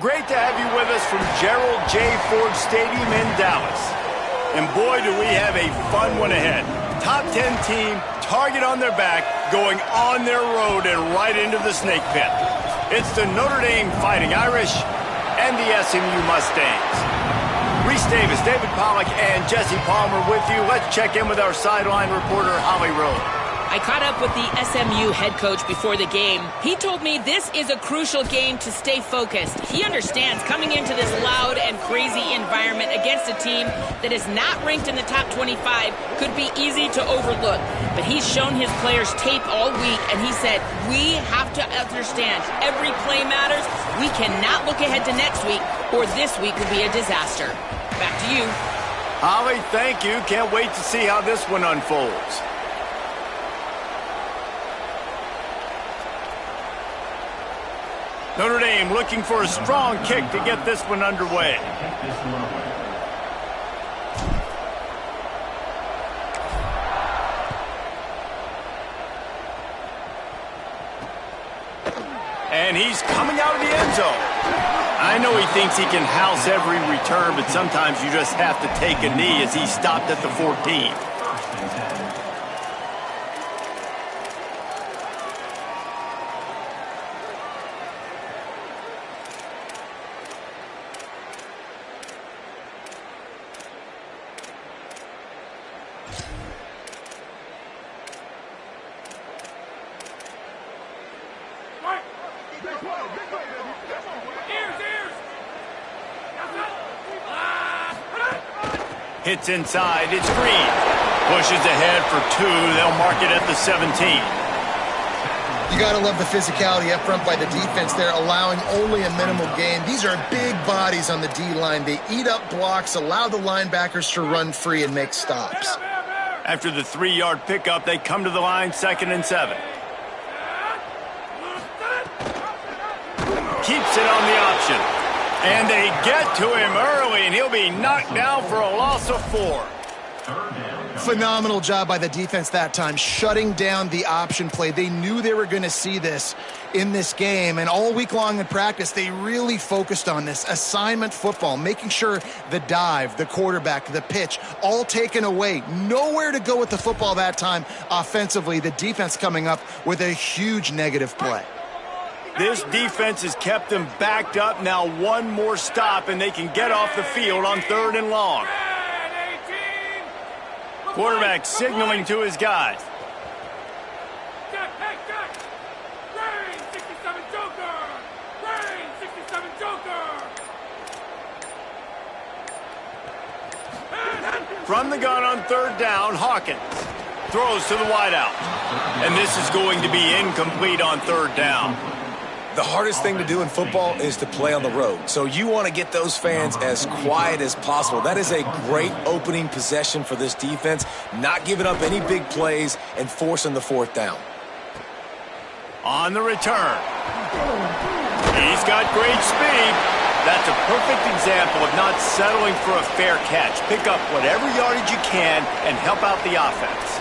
Great to have you with us from Gerald J. Ford Stadium in Dallas. And boy, do we have a fun one ahead. Top 10 team, target on their back, going on their road and right into the snake pit. It's the Notre Dame Fighting Irish and the SMU Mustangs. Reese Davis, David Pollack, and Jesse Palmer with you. Let's check in with our sideline reporter, Holly Rowe. I caught up with the SMU head coach before the game. He told me this is a crucial game to stay focused. He understands coming into this loud and crazy environment against a team that is not ranked in the top 25 could be easy to overlook. But he's shown his players tape all week, and he said, we have to understand every play matters. We cannot look ahead to next week, or this week will be a disaster. Back to you. Holly, thank you. Can't wait to see how this one unfolds. Notre Dame looking for a strong kick to get this one underway. And he's coming out of the end zone. I know he thinks he can house every return, but sometimes you just have to take a knee as he stopped at the 14. Hits inside, it's Green. Pushes ahead for 2, they'll mark it at the 17. You got to love the physicality up front by the defense there, allowing only a minimal gain. These are big bodies on the D-line. They eat up blocks, allow the linebackers to run free and make stops. After the 3-yard pickup, they come to the line, 2nd and 7. Keeps it on the option. And they get to him early, and he'll be knocked down for a loss of 4. Phenomenal job by the defense that time, shutting down the option play. They knew they were going to see this in this game, and all week long in practice, they really focused on this assignment football, making sure the dive, the quarterback, the pitch, all taken away. Nowhere to go with the football that time offensively. The defense coming up with a huge negative play. This defense has kept them backed up. Now one more stop, and they can get off the field on 3rd and long. Quarterback signaling to his guys. From the gun on 3rd down, Hawkins throws to the wideout. And this is going to be incomplete on 3rd down. The hardest thing to do in football is to play on the road. So you want to get those fans as quiet as possible. That is a great opening possession for this defense, not giving up any big plays and forcing the 4th down. On the return. He's got great speed. That's a perfect example of not settling for a fair catch. Pick up whatever yardage you can and help out the offense.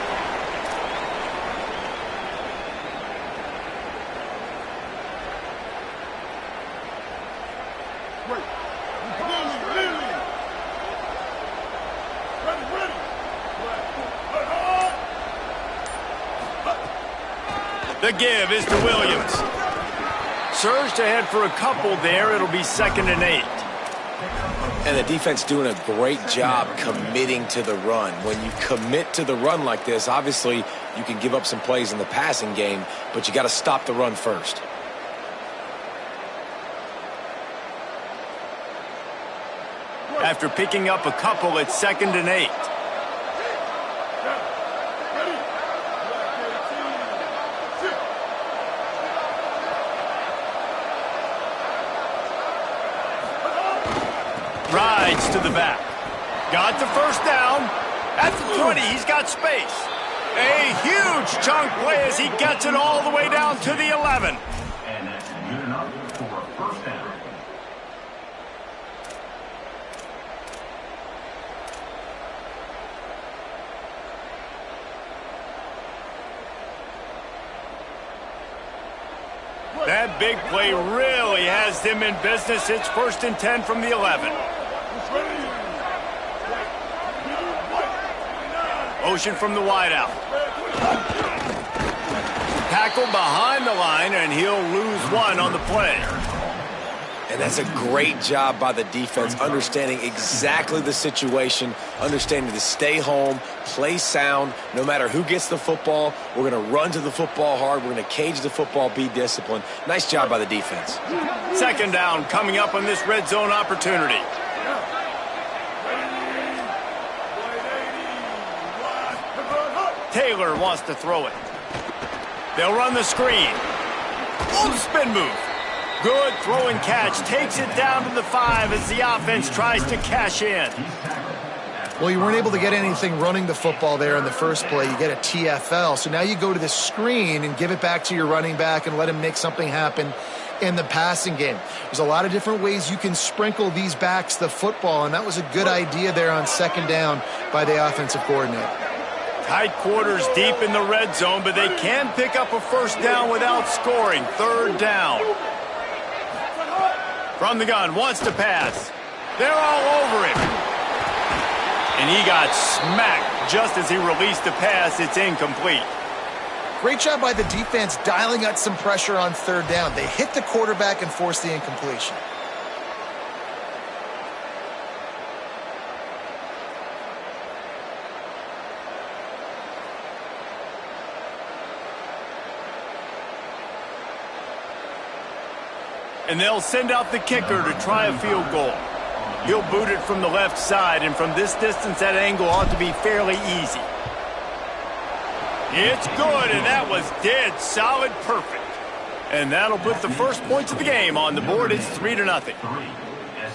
The give is to Williams. Surged ahead for a couple there. It'll be 2nd and 8. And the defense doing a great job committing to the run. When you commit to the run like this, obviously you can give up some plays in the passing game, but you got to stop the run first. After picking up a couple, it's 2nd and 8. Rides to the back. Got the 1st down. At the 20, he's got space. A huge chunk play as he gets it all the way down to the 11. And that's good enough for a 1st down. That big play really has them in business. It's 1st and 10 from the 11. Motion from the wideout. Tackle behind the line, and he'll lose one on the play. And that's a great job by the defense, understanding exactly the situation, understanding to stay home, play sound. No matter who gets the football, we're going to run to the football hard. We're going to cage the football, be disciplined. Nice job by the defense. 2nd down coming up on this red zone opportunity. Taylor wants to throw it. They'll run the screen. Oh, spin move. Good throw and catch. Takes it down to the 5 as the offense tries to cash in. Well, you weren't able to get anything running the football there in the first play. You get a TFL. So now you go to the screen and give it back to your running back and let him make something happen in the passing game. There's a lot of different ways you can sprinkle these backs the football, and that was a good idea there on 2nd down by the offensive coordinator. Tight quarters deep in the red zone, but they can pick up a 1st down without scoring. 3rd down. From the gun, wants to pass. They're all over him. And he got smacked just as he released the pass. It's incomplete. Great job by the defense dialing out some pressure on 3rd down. They hit the quarterback and forced the incompletion. And they'll send out the kicker to try a field goal. He'll boot it from the left side, and from this distance, that angle ought to be fairly easy. It's good, and that was dead solid perfect. And that'll put the first points of the game on the board. It's 3-0.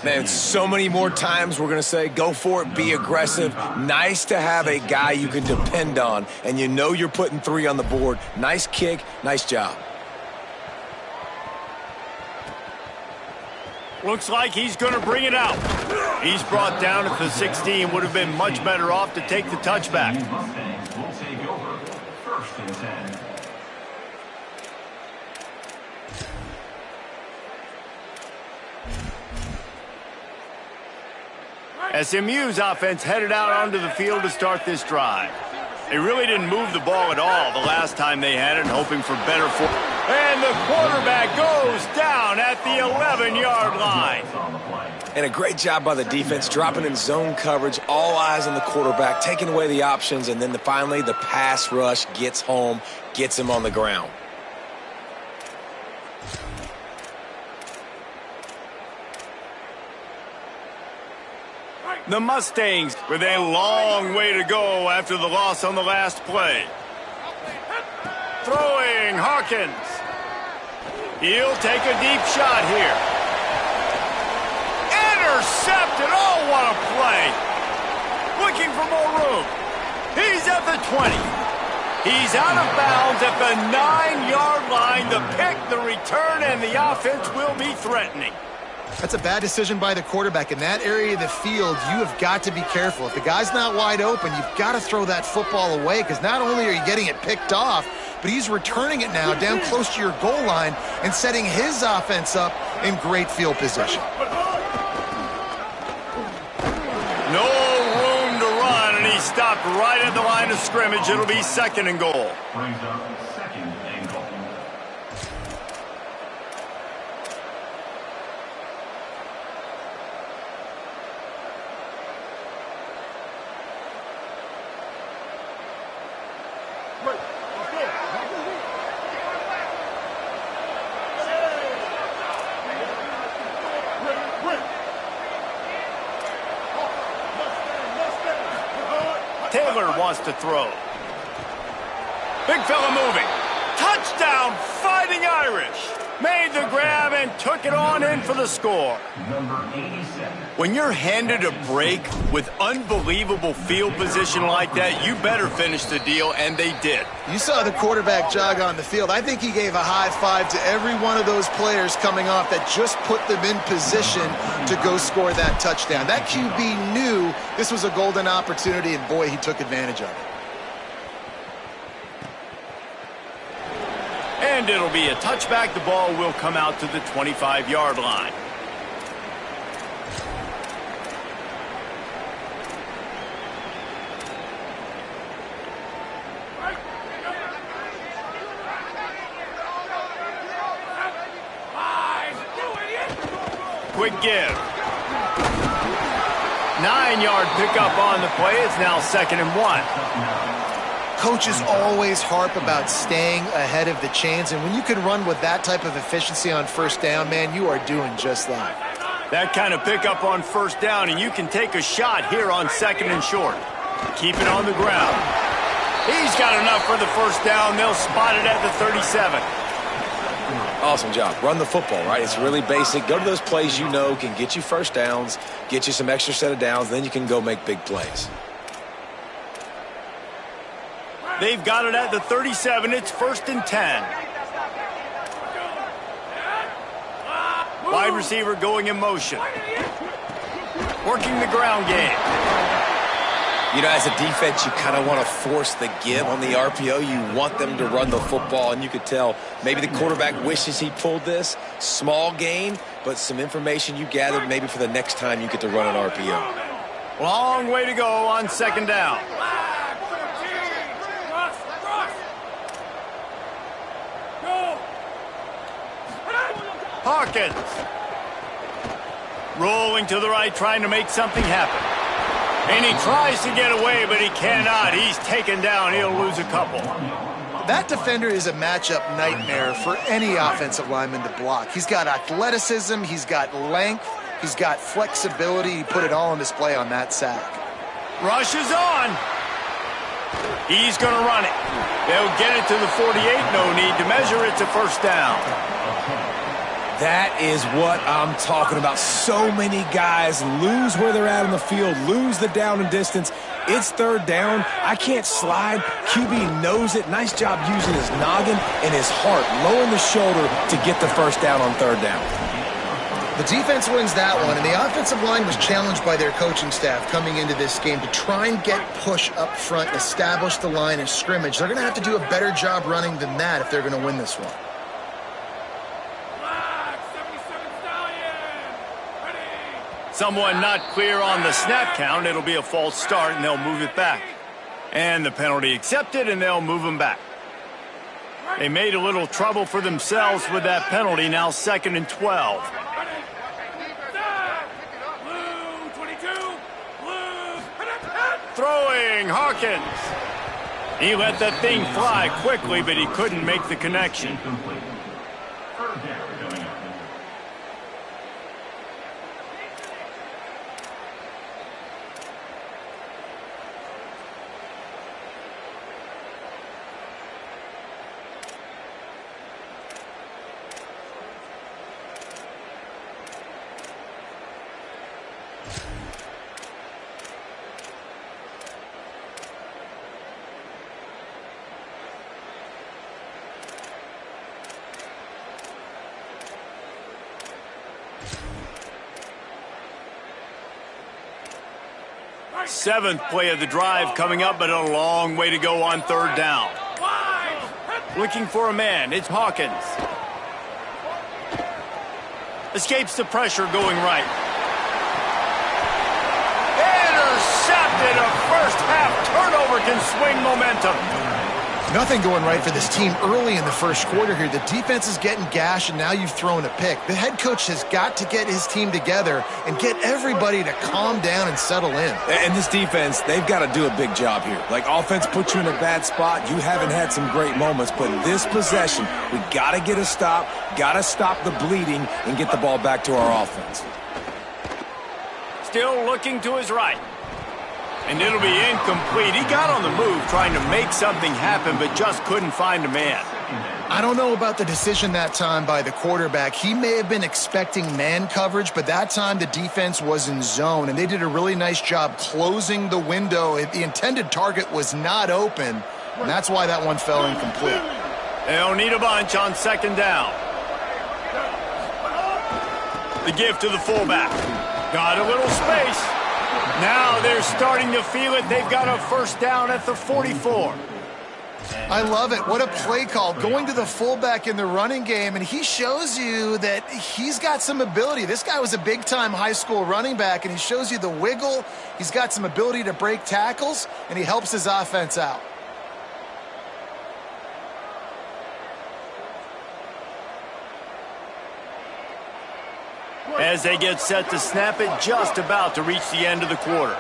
Man, so many more times we're going to say, go for it, be aggressive. Nice to have a guy you can depend on, and you know you're putting 3 on the board. Nice kick, nice job. Looks like he's going to bring it out. He's brought down at the 16. Would have been much better off to take the touchback. Will take over 1st and 10. SMU's offense headed out onto the field to start this drive. They really didn't move the ball at all the last time they had it, hoping for better form. And the quarterback goes down at the 11-yard line. And a great job by the defense, dropping in zone coverage, all eyes on the quarterback, taking away the options, and then finally the pass rush gets home, gets him on the ground. The Mustangs with a long way to go after the loss on the last play. Throwing, Hawkins. He'll take a deep shot here. Intercepted. Oh, what a play. Looking for more room. He's at the 20. He's out of bounds at the 9-yard line. The pick, the return, and the offense will be threatening. That's a bad decision by the quarterback. In that area of the field, you have got to be careful. If the guy's not wide open, you've got to throw that football away, because not only are you getting it picked off, but he's returning it now down close to your goal line and setting his offense up in great field position. No room to run, and he stopped right at the line of scrimmage. It'll be 2nd and goal. Brings up 2nd and goal. Taylor wants to throw. Big fella moving. Touchdown, Fighting Irish. Made the grab and took it on in for the score. Number 87. When you're handed a break with unbelievable field position like that, you better finish the deal, and they did. You saw the quarterback jog on the field. I think he gave a high five to every one of those players coming off that just put them in position to go score that touchdown. That QB knew this was a golden opportunity, and boy, he took advantage of it. And And it'll be a touchback. The ball will come out to the 25-yard line. Quick give. 9-yard pickup on the play. It's now 2nd and 1. Coaches always harp about staying ahead of the chains, and when you can run with that type of efficiency on first down, man, you are doing just that. That kind of pickup on first down, and you can take a shot here on 2nd and short. Keep it on the ground. He's got enough for the first down. They'll spot it at the 37. Awesome job. Run the football, right? It's really basic. Go to those plays you know can get you first downs, get you some extra set of downs, then you can go make big plays. They've got it at the 37. It's 1st and 10. Wide receiver going in motion. Working the ground game. You know, as a defense, you kind of want to force the give on the RPO. You want them to run the football, and you could tell maybe the quarterback wishes he pulled this. Small gain, but some information you gathered maybe for the next time you get to run an RPO. Long way to go on 2nd down. Hawkins. Rolling to the right, trying to make something happen. And he tries to get away, but he cannot. He's taken down. He'll lose a couple. That defender is a matchup nightmare for any offensive lineman to block. He's got athleticism, he's got length, he's got flexibility. He put it all on display on that sack. Rush is on. He's going to run it. They'll get it to the 48. No need to measure. It's a first down. That is what I'm talking about. So many guys lose where they're at on the field, lose the down and distance. It's 3rd down. I can't slide. QB knows it. Nice job using his noggin and his heart, lowering the shoulder to get the first down on 3rd down. The defense wins that one, and the offensive line was challenged by their coaching staff coming into this game to try and get push up front, establish the line of scrimmage. They're going to have to do a better job running than that if they're going to win this one. Someone not clear on the snap count. It'll be a false start, and they'll move it back. And the penalty accepted, and they'll move them back. They made a little trouble for themselves with that penalty. Now 2nd and 12. Throwing, Hawkins. He let that thing fly quickly, but he couldn't make the connection. Seventh play of the drive coming up, but a long way to go on 3rd down. Looking for a man. It's Hawkins. Escapes the pressure going right. Intercepted. A first half turnover can swing momentum. Nothing going right for this team early in the first quarter here. The defense is getting gashed, and now you've thrown a pick. The head coach has got to get his team together and get everybody to calm down and settle in. And this defense, they've got to do a big job here. Like, offense puts you in a bad spot. You haven't had some great moments, but this possession, we got to get a stop, got to stop the bleeding, and get the ball back to our offense. Still looking to his right. And it'll be incomplete. He got on the move trying to make something happen, but just couldn't find a man. I don't know about the decision that time by the quarterback. He may have been expecting man coverage, but that time the defense was in zone, and they did a really nice job closing the window. The intended target was not open, and that's why that one fell incomplete. They'll need a bunch on 2nd down. The give to the fullback. Got a little space. Now they're starting to feel it. They've got a first down at the 44. I love it. What a play call. Going to the fullback in the running game, and he shows you that he's got some ability. This guy was a big-time high school running back, and he shows you the wiggle. He's got some ability to break tackles, and he helps his offense out. As they get set to snap it, just about to reach the end of the quarter.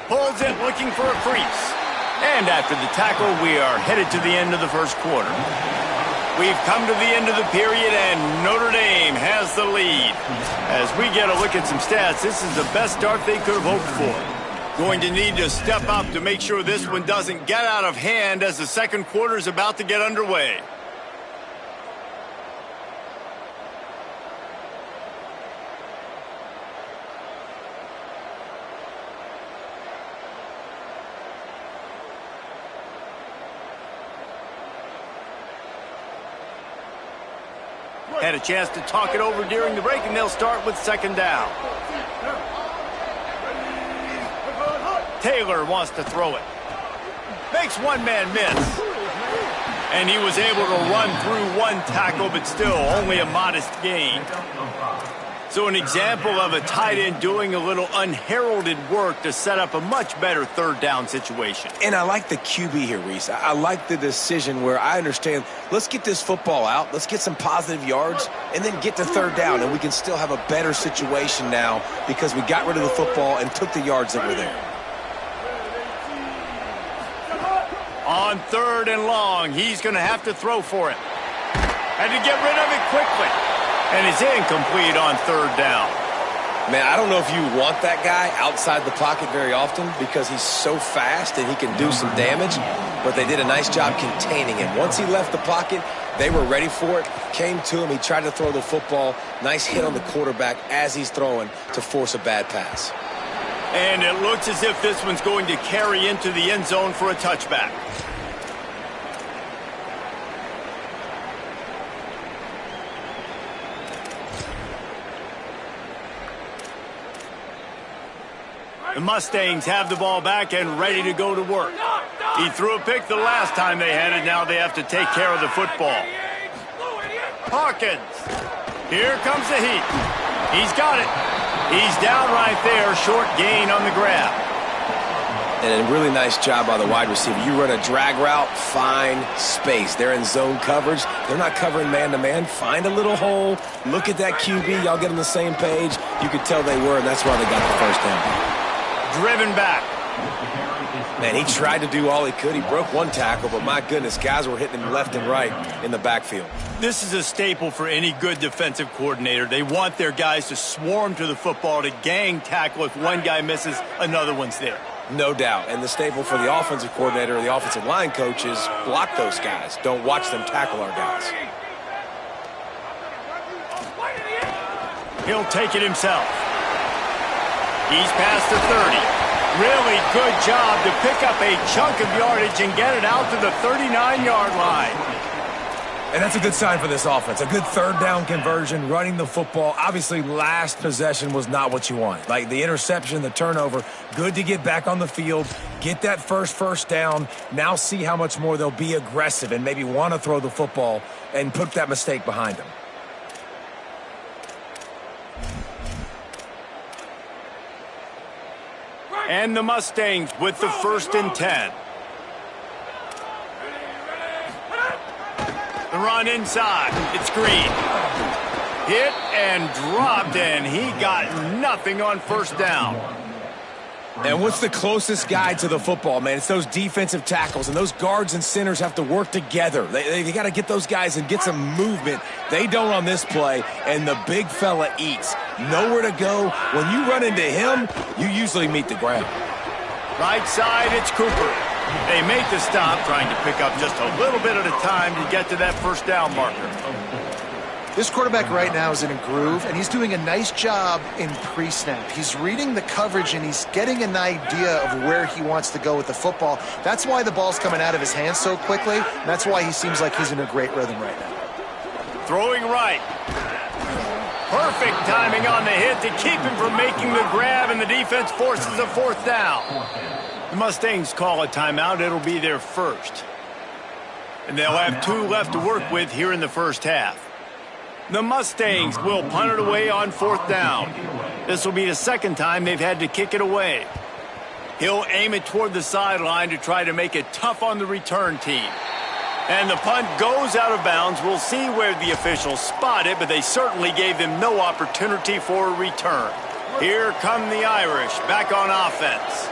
Pulls it, looking for a crease. And after the tackle, we are headed to the end of the first quarter. We've come to the end of the period, and Notre Dame has the lead. As we get a look at some stats, this is the best start they could have hoped for. Going to need to step up to make sure this one doesn't get out of hand as the second quarter is about to get underway. Had a chance to talk it over during the break, and they'll start with second down. Taylor wants to throw it. Makes one man miss. And he was able to run through one tackle, but still only a modest gain. So an example of a tight end doing a little unheralded work to set up a much better third down situation. And I like the QB here, Reese. I like the decision where I understand, let's get this football out, let's get some positive yards, and then get to third down, and we can still have a better situation now because we got rid of the football and took the yards that were there. On third and long, he's going to have to throw for it. Had to get rid of it quickly. And it's incomplete on third down. Man, I don't know if you want that guy outside the pocket very often because he's so fast and he can do some damage, but they did a nice job containing him. Once he left the pocket, they were ready for it, came to him, he tried to throw the football. Nice hit on the quarterback as he's throwing to force a bad pass. And it looks as if this one's going to carry into the end zone for a touchback. The Mustangs have the ball back and ready to go to work. He threw a pick the last time they had it. Now they have to take care of the football. Hawkins. Here comes the heat. He's got it. He's down right there. Short gain on the grab. And a really nice job by the wide receiver. You run a drag route, find space. They're in zone coverage. They're not covering man-to-man. Find a little hole. Look at that QB. Y'all get on the same page. You could tell they were, and that's why they got the first down. Driven back. Man, he tried to do all he could. He broke one tackle, but my goodness, guys were hitting him left and right in the backfield. This is a staple for any good defensive coordinator. They want their guys to swarm to the football, to gang tackle. If one guy misses, another one's there. No doubt. And the staple for the offensive coordinator or the offensive line coach is block those guys. Don't watch them tackle our guys. He'll take it himself. He's past the 30. Really good job to pick up a chunk of yardage and get it out to the 39-yard line. And that's a good sign for this offense. A good third down conversion, running the football. Obviously, last possession was not what you want. Like the interception, the turnover, good to get back on the field, get that first down. Now see how much more they'll be aggressive and maybe want to throw the football and put that mistake behind them. And the Mustangs with the 1st and 10. The run inside. It's Green. Hit and dropped, and he got nothing on first down. And what's the closest guy to the football, man? It's those defensive tackles, and those guards and centers have to work together. They got to get those guys and get some movement. They don't on this play, and the big fella eats. Nowhere to go. When you run into him, you usually meet the ground. Right side, it's Cooper. They make the stop, trying to pick up just a little bit at a time to get to that first down marker. This quarterback right now is in a groove, and he's doing a nice job in pre-snap. He's reading the coverage, and he's getting an idea of where he wants to go with the football. That's why the ball's coming out of his hands so quickly, and that's why he seems like he's in a great rhythm right now. Throwing right. Perfect timing on the hit to keep him from making the grab, and the defense forces a fourth down. The Mustangs call a timeout. It'll be their first. And they'll have 2 left to work with here in the first half. The Mustangs will punt it away on 4th down. This will be the second time they've had to kick it away. He'll aim it toward the sideline to try to make it tough on the return team. And the punt goes out of bounds. We'll see where the officials spot it, but they certainly gave them no opportunity for a return. Here come the Irish back on offense.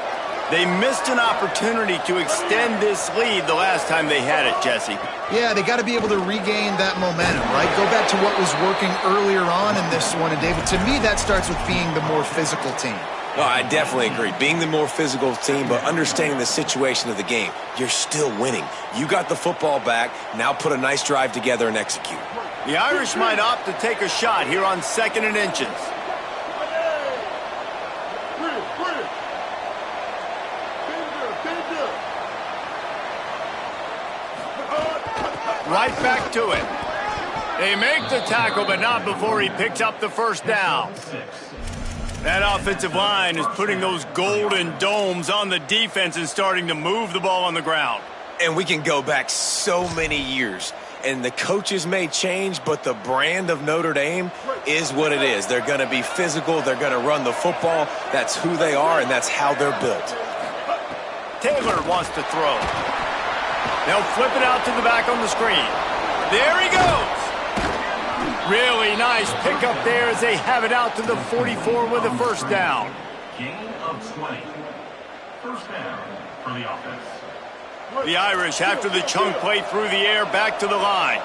They missed an opportunity to extend this lead the last time they had it, Jesse. Yeah, they got to be able to regain that momentum, right? Go back to what was working earlier on in this one. And, David, to me, that starts with being the more physical team. Well, I definitely agree. Being the more physical team, but understanding the situation of the game. You're still winning. You got the football back. Now put a nice drive together and execute. The Irish might opt to take a shot here on 2nd and inches. Right back to it. They make the tackle, but not before he picks up the first down. That offensive line is putting those golden domes on the defense and starting to move the ball on the ground. And we can go back so many years. And the coaches may change, but the brand of Notre Dame is what it is. They're going to be physical. They're going to run the football. That's who they are, and that's how they're built. Taylor wants to throw. They'll flip it out to the back on the screen. There he goes. Really nice pickup there as they have it out to the 44 with a first down. Gain of 20. First down for the offense. The Irish, after the chunk play through the air, back to the line.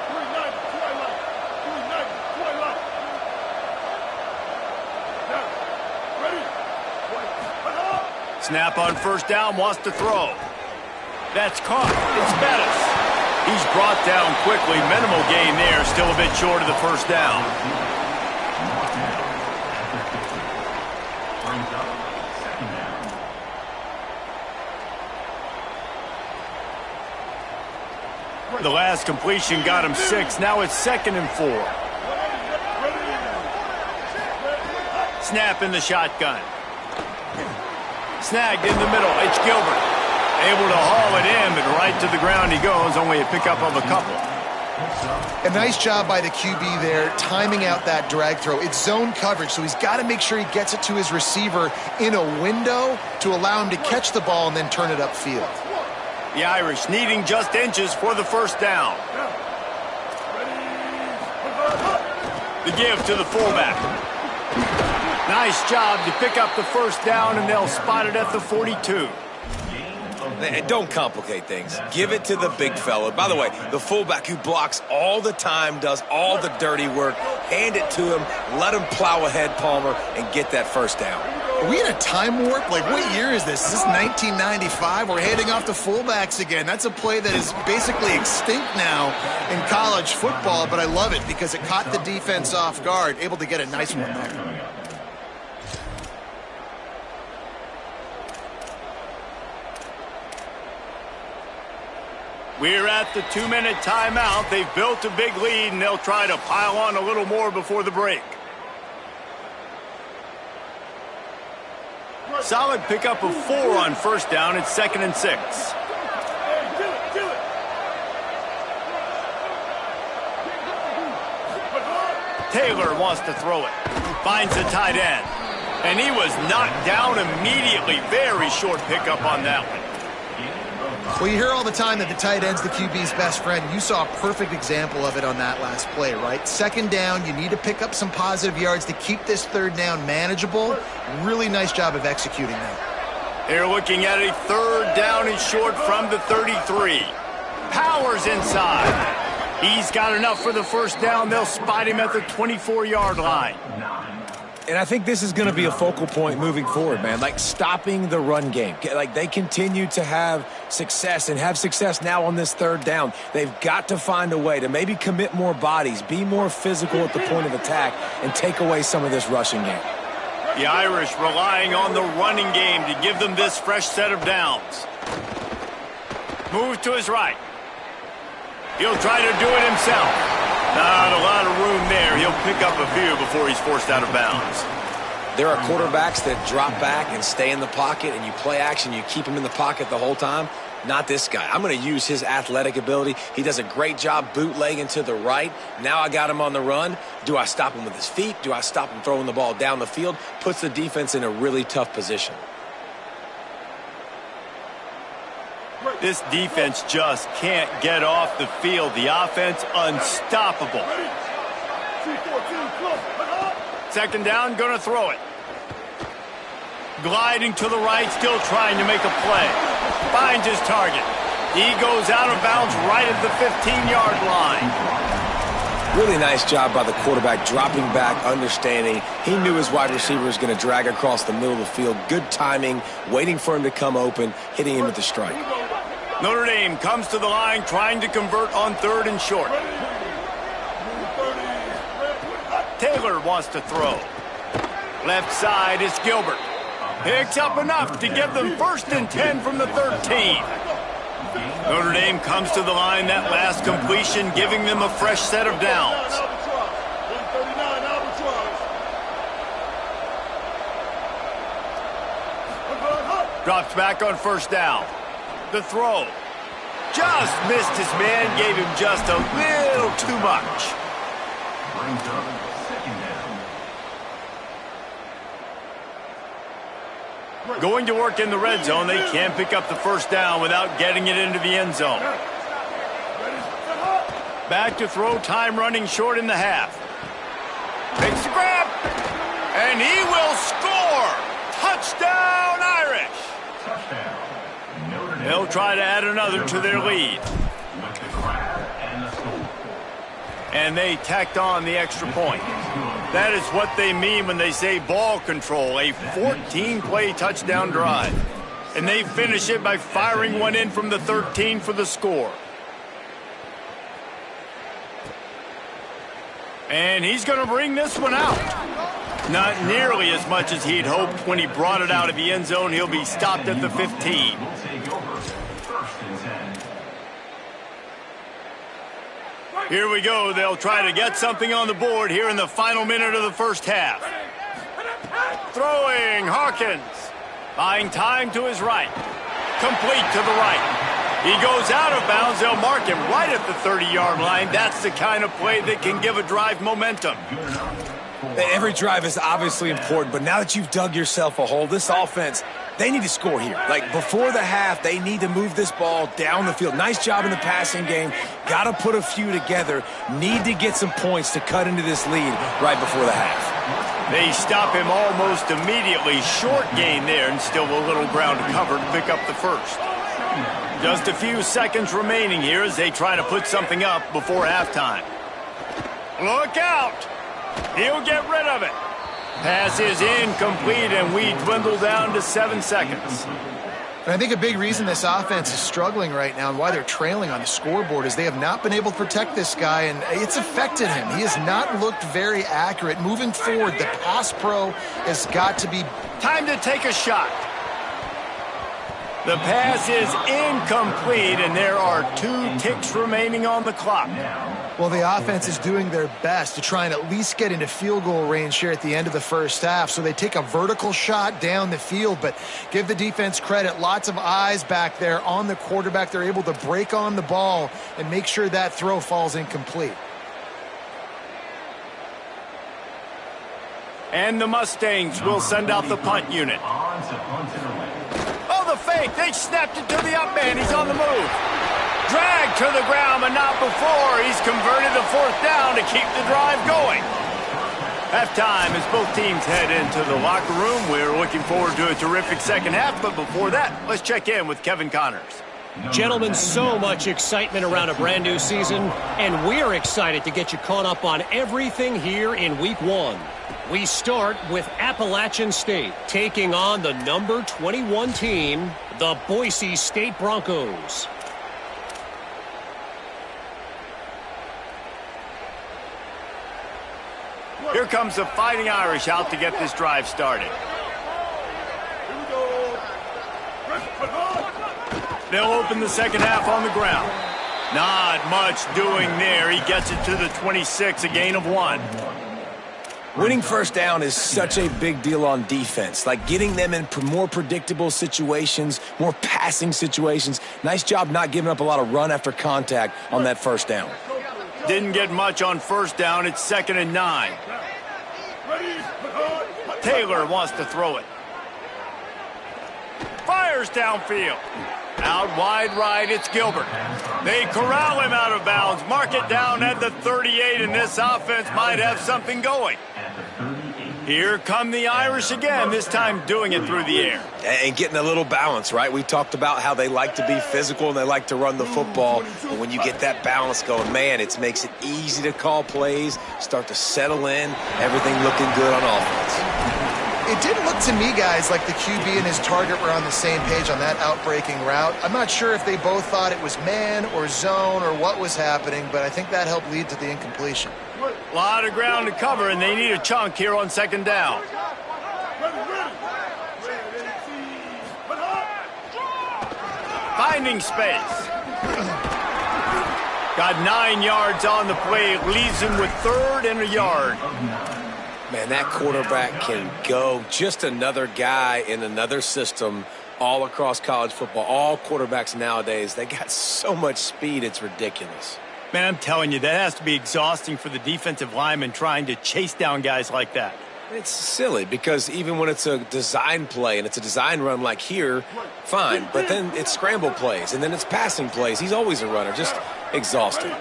Snap on first down, wants to throw. That's caught. It's Bettis. He's brought down quickly. Minimal gain there. Still a bit short of the first down. Brings up 2nd down. The last completion got him 6. Now it's 2nd and 4. Snap in the shotgun. Snagged in the middle. It's Gilbert. Able to haul it in, but right to the ground he goes. Only a pickup of a couple. A nice job by the QB there, timing out that drag throw. It's zone coverage, so he's got to make sure he gets it to his receiver in a window to allow him to catch the ball and then turn it upfield. The Irish needing just inches for the first down. The give to the fullback. Nice job to pick up the first down, and they'll spot it at the 42. Don't complicate things. Give it to the big fella. By the way, the fullback who blocks all the time, does all the dirty work. Hand it to him. Let him plow ahead, Palmer, and get that first down. Are we in a time warp? Like, what year is this? Is this 1995? We're handing off to fullbacks again. That's a play that is basically extinct now in college football, but I love it because it caught the defense off guard, able to get a nice one there. We're at the 2-minute timeout. They've built a big lead, and they'll try to pile on a little more before the break. Solid pickup of 4 on first down. It's 2nd and 6. Taylor wants to throw it. Finds the tight end. And he was knocked down immediately. Very short pickup on that one. Well, you hear all the time that the tight end's the QB's best friend. You saw a perfect example of it on that last play, right? 2nd down, you need to pick up some positive yards to keep this 3rd down manageable. Really nice job of executing that. They're looking at a 3rd down and short from the 33. Powers inside. He's got enough for the first down. They'll spot him at the 24-yard line. And I think this is going to be a focal point moving forward, man. Like stopping the run game. Like they continue to have success and have success now on this 3rd down. They've got to find a way to maybe commit more bodies, be more physical at the point of attack, and take away some of this rushing game. The Irish relying on the running game to give them this fresh set of downs. Move to his right. He'll try to do it himself. Not a lot of room there. He'll pick up a few before he's forced out of bounds. There are quarterbacks that drop back and stay in the pocket, and you play action, you keep him in the pocket the whole time. Not this guy. I'm going to use his athletic ability. He does a great job bootlegging to the right. Now I got him on the run. Do I stop him with his feet? Do I stop him throwing the ball down the field? Puts the defense in a really tough position. This defense just can't get off the field. The offense unstoppable. Second down, going to throw it. Gliding to the right, still trying to make a play. Finds his target. He goes out of bounds right at the 15-yard line. Really nice job by the quarterback, dropping back, understanding. He knew his wide receiver was going to drag across the middle of the field. Good timing, waiting for him to come open, hitting him with the strike. Notre Dame comes to the line, trying to convert on 3rd and short. Taylor wants to throw. Left side is Gilbert. Picks up enough to give them 1st and 10 from the 13. Notre Dame comes to the line, that last completion, giving them a fresh set of downs. Drops back on 1st down. The throw. Just missed his man, gave him just a little too much. Brings up 2nd down. Going to work in the red zone. They can't pick up the 1st down without getting it into the end zone. Back to throw, time running short in the half. Makes the grab. And he will score. Touchdown, Irish. Touchdown. Notre Dame. They'll try to add another to their lead. With the grab and the score. And they tacked on the extra point. That is what they mean when they say ball control, a 14-play touchdown drive. And they finish it by firing one in from the 13 for the score. And he's going to bring this one out. Not nearly as much as he'd hoped when he brought it out of the end zone. He'll be stopped at the 15. Will take over 1st and 10. Here we go. They'll try to get something on the board here in the final minute of the 1st half. Throwing, Hawkins. Buying time to his right. Complete to the right. He goes out of bounds. They'll mark him right at the 30-yard line. That's the kind of play that can give a drive momentum. Every drive is obviously important, but now that you've dug yourself a hole, this offense, they need to score here. Like, before the half, they need to move this ball down the field. Nice job in the passing game. Got to put a few together. Need to get some points to cut into this lead right before the half. They stop him almost immediately. Short gain there, and still a little ground to cover to pick up the 1st. Just a few seconds remaining here as they try to put something up before halftime. Look out! He'll get rid of it. Pass is incomplete, and we dwindle down to 7 seconds. And I think a big reason this offense is struggling right now and why they're trailing on the scoreboard is they have not been able to protect this guy, and it's affected him. He has not looked very accurate. Moving forward, the pass pro has got to be... Time to take a shot. The pass is incomplete, and there are 2 ticks remaining on the clock. Well, the offense is doing their best to try and at least get into field goal range here at the end of the 1st half. So they take a vertical shot down the field, but give the defense credit. Lots of eyes back there on the quarterback. They're able to break on the ball and make sure that throw falls incomplete. And the Mustangs will send out the punt unit. Oh, the fake. They snapped it to the up man. He's on the move. Dragged to the ground, but not before. He's converted the 4th down to keep the drive going. Halftime as both teams head into the locker room. We're looking forward to a terrific 2nd half, but before that, let's check in with Kevin Connors. Gentlemen, so much excitement around a brand new season, and we're excited to get you caught up on everything here in Week 1. We start with Appalachian State taking on the number 21 team, the Boise State Broncos. Here comes the Fighting Irish out to get this drive started. They'll open the 2nd half on the ground. Not much doing there. He gets it to the 26, a gain of 1. Winning first down is such a big deal on defense, like getting them in more predictable situations, more passing situations. Nice job not giving up a lot of run after contact on that first down. Didn't get much on first down. It's 2nd and 9. Taylor wants to throw it. Fires downfield. Out wide right, it's Gilbert. They corral him out of bounds. Mark it down at the 38, and this offense might have something going. Here come the Irish again, this time doing it through the air. And getting a little balance, right? We talked about how they like to be physical and they like to run the football. And when you get that balance going, man, it makes it easy to call plays, start to settle in, everything looking good on offense. It didn't look to me, guys, like the QB and his target were on the same page on that outbreaking route. I'm not sure if they both thought it was man or zone or what was happening, but I think that helped lead to the incompletion. A lot of ground to cover, and they need a chunk here on 2nd down. Finding space. Got 9 yards on the play. Leaves him with 3rd and a yard. Man, that quarterback can go. Just another guy in another system all across college football. All quarterbacks nowadays, they got so much speed, it's ridiculous. Man, I'm telling you, that has to be exhausting for the defensive lineman trying to chase down guys like that. It's silly because even when it's a design play and it's a design run like here, fine. But then it's scramble plays and then it's passing plays. He's always a runner, just exhausting.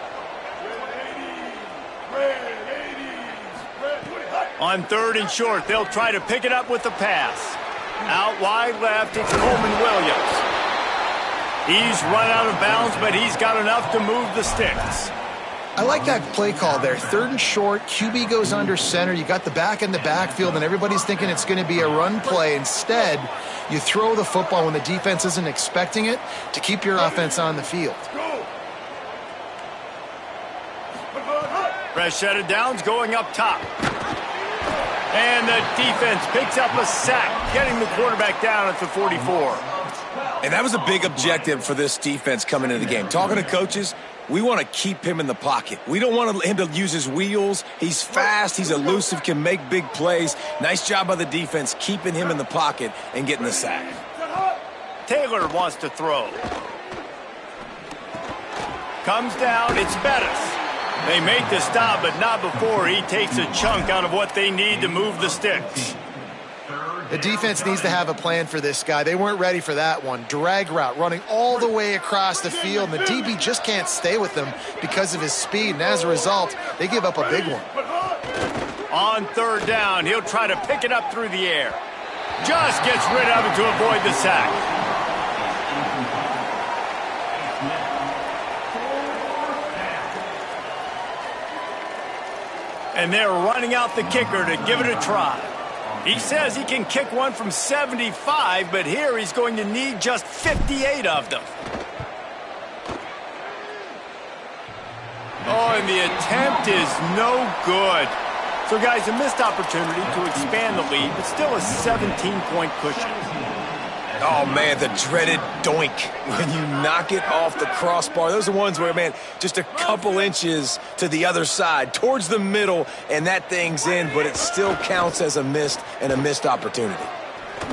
On 3rd and short, they'll try to pick it up with the pass. Out wide left, it's Coleman Williams. He's run out of bounds, but he's got enough to move the sticks. I like that play call there. 3rd and short, QB goes under center. You got the back in the backfield, and everybody's thinking it's going to be a run play. Instead, you throw the football when the defense isn't expecting it to keep your offense on the field. Fresh set of downs going up top. And the defense picks up a sack, getting the quarterback down at the 44. And that was a big objective for this defense coming into the game. Talking to coaches, we want to keep him in the pocket. We don't want him to use his wheels. He's fast, he's elusive, can make big plays. Nice job by the defense keeping him in the pocket and getting the sack. Taylor wants to throw. Comes down, it's Bettis. They make the stop, but not before he takes a chunk out of what they need to move the sticks. The defense needs to have a plan for this guy. They weren't ready for that one. Drag route, running all the way across the field, and the DB just can't stay with them because of his speed, and as a result, they give up a big one. On 3rd down, he'll try to pick it up through the air. Just gets rid of it to avoid the sack. And they're running out the kicker to give it a try. He says he can kick one from 75, but here he's going to need just 58 of them. Oh, and the attempt is no good. So, guys, a missed opportunity to expand the lead, but still a 17-point cushion. Oh, man, the dreaded doink when you knock it off the crossbar. Those are ones where, man, just a couple inches to the other side, towards the middle, and that thing's in, but it still counts as a missed opportunity.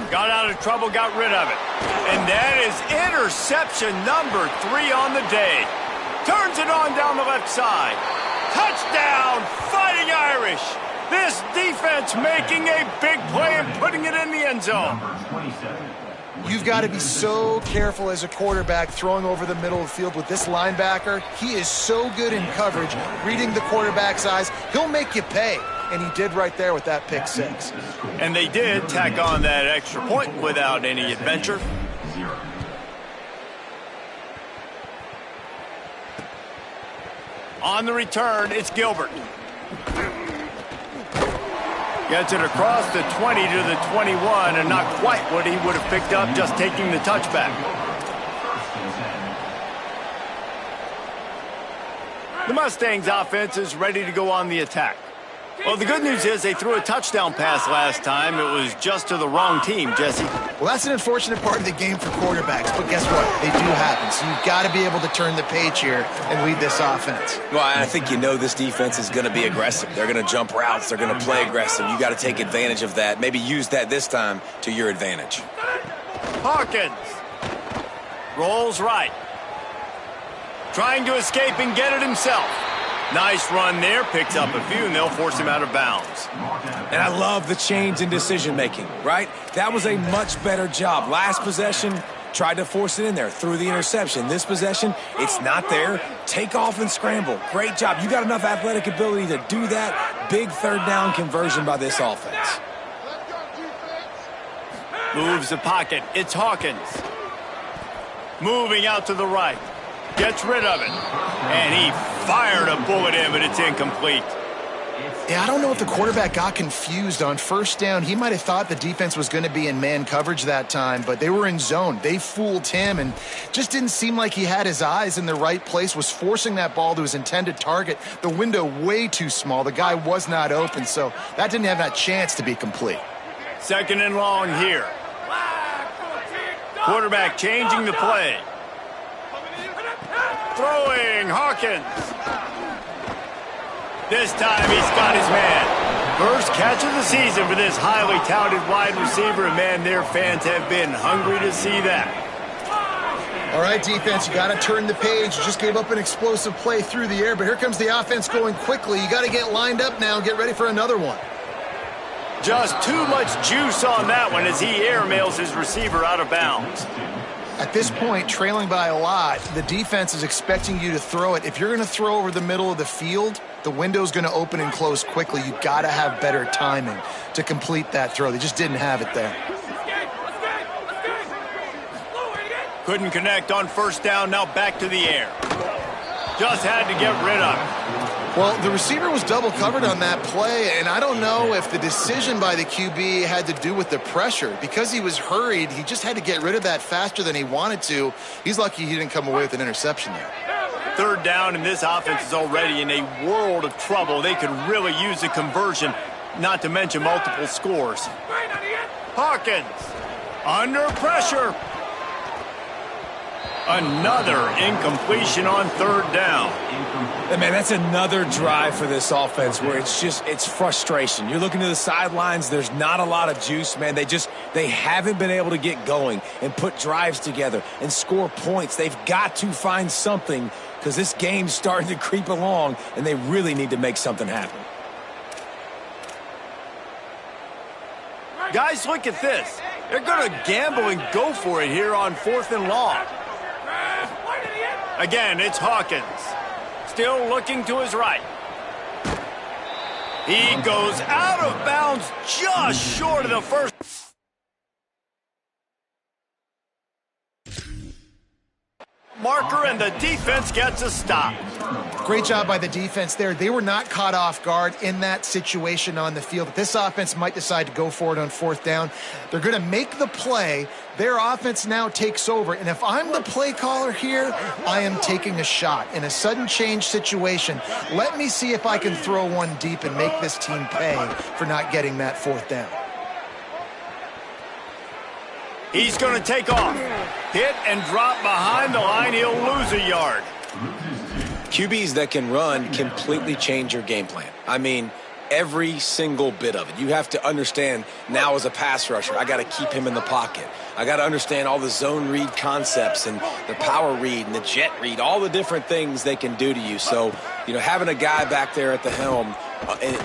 Got out of trouble, got rid of it. And that is interception number 3 on the day. Turns it on down the left side. Touchdown, Fighting Irish. This defense making a big play and putting it in the end zone. You've got to be so careful as a quarterback throwing over the middle of the field with this linebacker. He is so good in coverage, reading the quarterback's eyes. He'll make you pay, and he did right there with that pick 6. And they did tack on that extra point without any adventure. On the return, it's Gilbert. Gets it across the 20 to the 21, and not quite what he would have picked up just taking the touchback. The Mustangs offense is ready to go on the attack. Well, the good news is they threw a touchdown pass last time. It was just to the wrong team, Jesse. Well, that's an unfortunate part of the game for quarterbacks, but guess what? They do happen, so you've got to be able to turn the page here and lead this offense. Well, I think you know this defense is going to be aggressive. They're going to jump routes. They're going to play aggressive. You got to take advantage of that. Maybe use that this time to your advantage. Hawkins rolls right. Trying to escape and get it himself. Nice run there, picks up a few, and they'll force him out of bounds. And I love the change in decision-making, right? That was a much better job. Last possession, tried to force it in there, threw the interception. This possession, it's not there. Take off and scramble. Great job. You got enough athletic ability to do that. Big third down conversion by this offense. Moves the pocket. It's Hawkins. Moving out to the right. Gets rid of it. And he fired a bullet in, but it's incomplete. Yeah, I don't know if the quarterback got confused on first down. He might have thought the defense was going to be in man coverage that time, but they were in zone. They fooled him and just didn't seem like he had his eyes in the right place, was forcing that ball to his intended target. The window way too small. The guy was not open, so that didn't have that chance to be complete. Second and long here. Quarterback changing the play. Throwing, Hawkins. This time he's got his man. First catch of the season for this highly touted wide receiver, and man, their fans have been hungry to see that. All right, defense, you got to turn the page. You just gave up an explosive play through the air, but here comes the offense going quickly. You got to get lined up now and get ready for another one. Just too much juice on that one as he airmails his receiver out of bounds. At this point, trailing by a lot, the defense is expecting you to throw it. If you're going to throw over the middle of the field, the window's going to open and close quickly. You've got to have better timing to complete that throw. They just didn't have it there. Couldn't connect on first down, now back to the air. Just had to get rid of it. Well, the receiver was double covered on that play, and I don't know if the decision by the QB had to do with the pressure. Because he was hurried, he just had to get rid of that faster than he wanted to. He's lucky he didn't come away with an interception there. Third down, and this offense is already in a world of trouble. They could really use a conversion, not to mention multiple scores. Hawkins, under pressure. Another incompletion on third down. And man, that's another drive for this offense where it's frustration. You're looking to the sidelines. There's not a lot of juice, man. They haven't been able to get going and put drives together and score points. They've got to find something because this game's starting to creep along, and they really need to make something happen. Guys, look at this. They're going to gamble and go for it here on fourth and long. Again, it's Hawkins. Still looking to his right. He goes out of bounds just short of the first. Marker, and the defense gets a stop. Great job by the defense there. They were not caught off guard in that situation on the field. This offense might decide to go for it on fourth down. They're going to make the play. Their offense now takes over. And if I'm the play caller here, I am taking a shot. In a sudden change situation, let me see if I can throw one deep and make this team pay for not getting that fourth down. He's going to take off. Hit and drop behind the line. He'll lose a yard. QBs that can run completely change your game plan. I mean, every single bit of it. You have to understand now as a pass rusher, I got to keep him in the pocket. I got to understand all the zone read concepts and the power read and the jet read, all the different things they can do to you. So, having a guy back there at the helm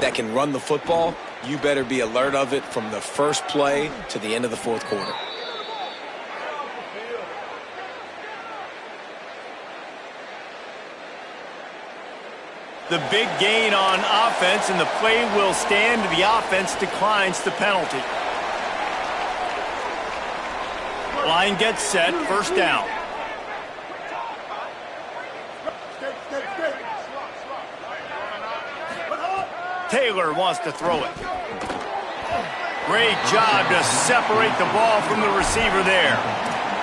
that can run the football, you better be alert of it from the first play to the end of the fourth quarter. The big gain on offense, and the play will stand. The offense declines the penalty. Line gets set, first down. Taylor wants to throw it. Great job to separate the ball from the receiver there.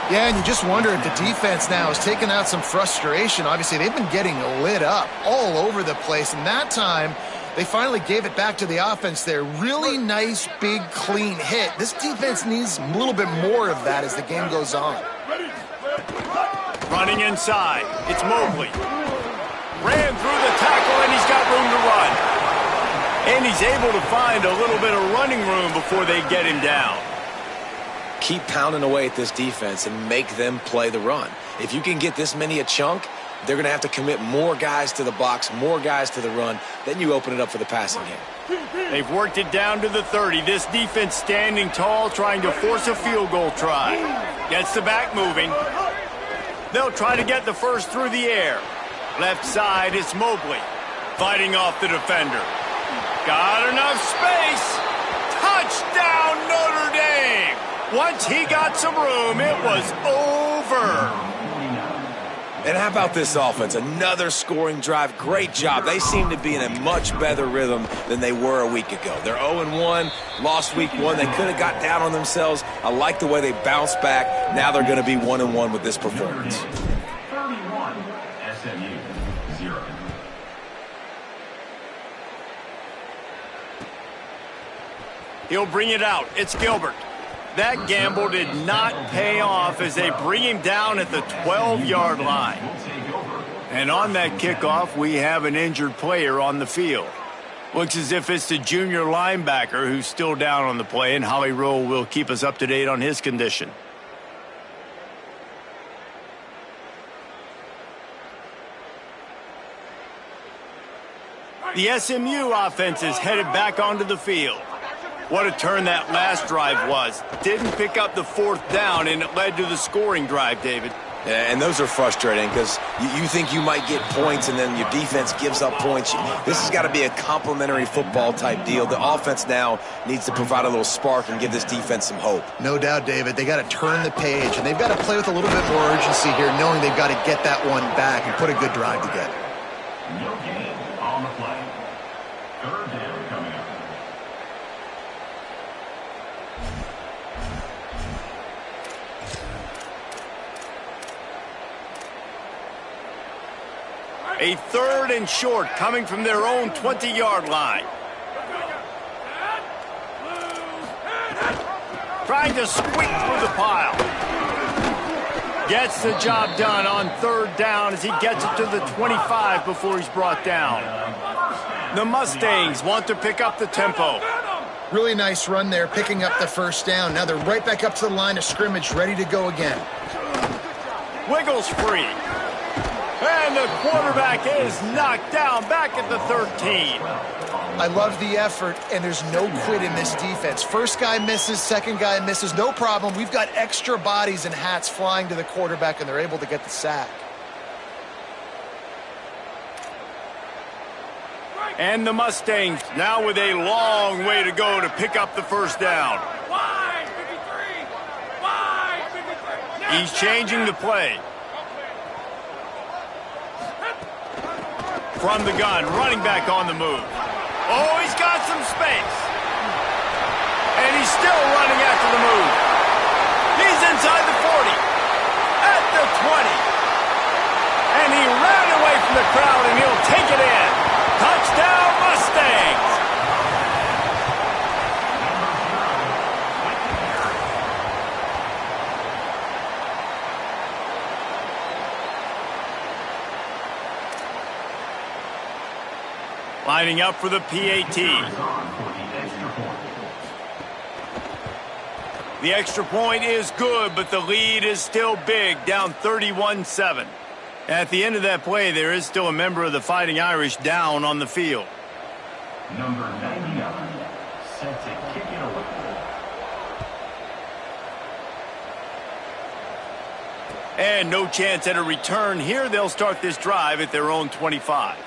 Yeah, and you just wonder if the defense now is taking out some frustration. Obviously, they've been getting lit up all over the place, and that time They finally gave it back to the offense there. Really nice, big, clean hit. This defense needs a little bit more of that as the game goes on. Running inside, it's Mobley. Ran through the tackle, and he's got room to run. And he's able to find a little bit of running room before they get him down. Keep pounding away at this defense and make them play the run. If you can get this many a chunk, they're going to have to commit more guys to the box, more guys to the run. Then you open it up for the passing game. They've worked it down to the 30. This defense standing tall, trying to force a field goal try. Gets the back moving. They'll try to get the first through the air. Left side, it's Mobley. Fighting off the defender. Got enough space. Touchdown, Notre Dame. Once he got some room, it was over. And how about this offense? Another scoring drive. Great job. They seem to be in a much better rhythm than they were a week ago. They're 0-1, lost week 1. They could have got down on themselves. I like the way they bounced back. Now they're going to be 1-1 with this performance. 31, SMU, 0. He'll bring it out. It's Gilbert. That gamble did not pay off as they bring him down at the 12-yard line. And on that kickoff, we have an injured player on the field. Looks as if it's the junior linebacker who's still down on the play, and Holly Rowe will keep us up to date on his condition. The SMU offense is headed back onto the field. What a turn that last drive was. Didn't pick up the 4th down, and it led to the scoring drive, David. Yeah, and those are frustrating because you think you might get points and then your defense gives up points. This has got to be a complementary football type deal. The offense now needs to provide a little spark and give this defense some hope. No doubt, David. They got to turn the page, and they've got to play with a little bit more urgency here, knowing they've got to get that one back and put a good drive together. No gain on the play. 3rd down coming up. A 3rd and short coming from their own 20-yard line. Trying to squeak through the pile. Gets the job done on 3rd down as he gets it to the 25 before he's brought down. The Mustangs want to pick up the tempo. Really nice run there, picking up the 1st down. Now they're right back up to the line of scrimmage, ready to go again. Wiggles free. And the quarterback is knocked down back at the 13. I love the effort, and there's no quit in this defense. First guy misses, second guy misses, no problem. We've got extra bodies and hats flying to the quarterback, and they're able to get the sack. And the Mustangs now with a long way to go to pick up the 1st down. He's changing the play. From the gun, running back on the move. Oh, he's got some space. And he's still running after the move. He's inside the 40. At the 20. And he ran away from the crowd, and he'll take it in. Touchdown, Mustangs! Lining up for the PAT. The extra point is good, but the lead is still big, down 31-7. At the end of that play, there is still a member of the Fighting Irish down on the field. Number 99, set to kick it away. And no chance at a return here. They'll start this drive at their own 25.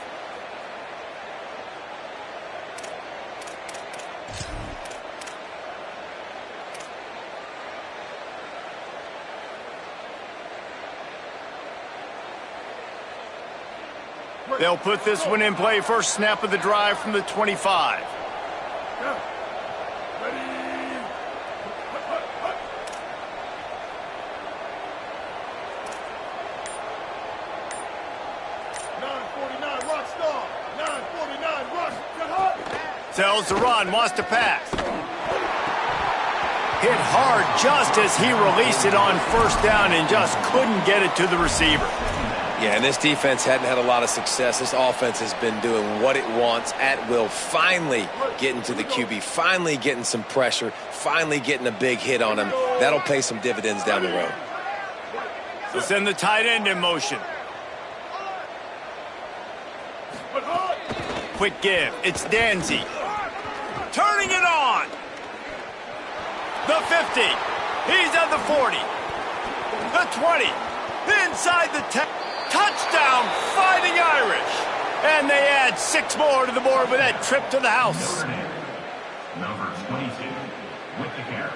They'll put this one in play. First snap of the drive from the 25. Sells the run, wants to pass. Hit hard just as he released it on first down and just couldn't get it to the receiver. Yeah, and this defense hadn't had a lot of success. This offense has been doing what it wants at will. Finally getting to the QB, finally getting some pressure, finally getting a big hit on him. That'll pay some dividends down the road. So send the tight end in motion. Quick give. It's Danzy. Turning it on. The 50. He's at the 40. The 20. Inside the 10. Touchdown, Fighting Irish. And they add 6 more to the board with that trip to the house. Number 22 with the carry.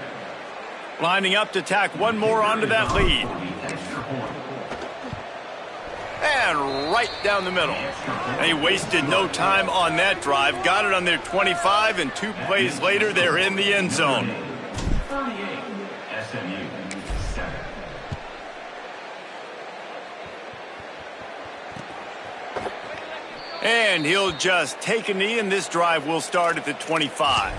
Lining up to tack one more onto that lead. And right down the middle. They wasted no time on that drive. Got it on their 25, and 2 plays later, they're in the end zone. 38, SMU 7. And he'll just take a knee, and this drive will start at the 25.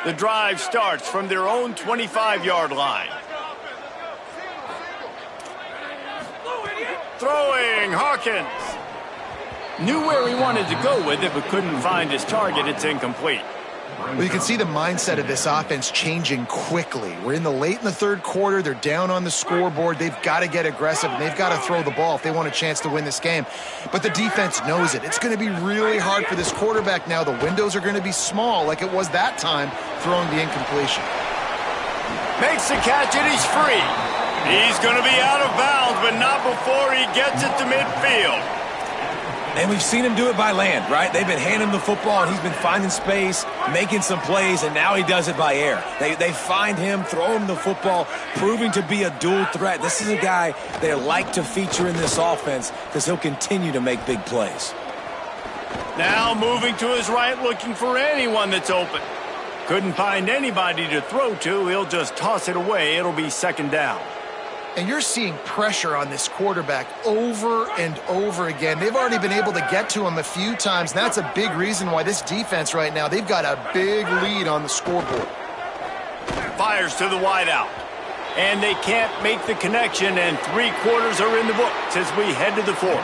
The drive starts from their own 25-yard line. Throwing, Hawkins. Knew where he wanted to go with it, but couldn't find his target. It's incomplete. Well, you can see the mindset of this offense changing quickly. We're in the third quarter. They're down on the scoreboard. They've got to get aggressive, and they've got to throw the ball if they want a chance to win this game. But the defense knows it. It's going to be really hard for this quarterback now. The windows are going to be small like it was that time throwing the incompletion. Makes the catch, and he's free. He's going to be out of bounds, but not before he gets it to midfield. And we've seen him do it by land, right? They've been handing him the football, and he's been finding space, making some plays, and now he does it by air. They find him, throw him the football, proving to be a dual threat. This is a guy they like to feature in this offense because he'll continue to make big plays. Now moving to his right, looking for anyone that's open. Couldn't find anybody to throw to. He'll just toss it away. It'll be second down. And you're seeing pressure on this quarterback over and over again. They've already been able to get to him a few times, and that's a big reason why this defense right now, they've got a big lead on the scoreboard. Fires to the wideout. And they can't make the connection, and 3 quarters are in the books as we head to the 4th.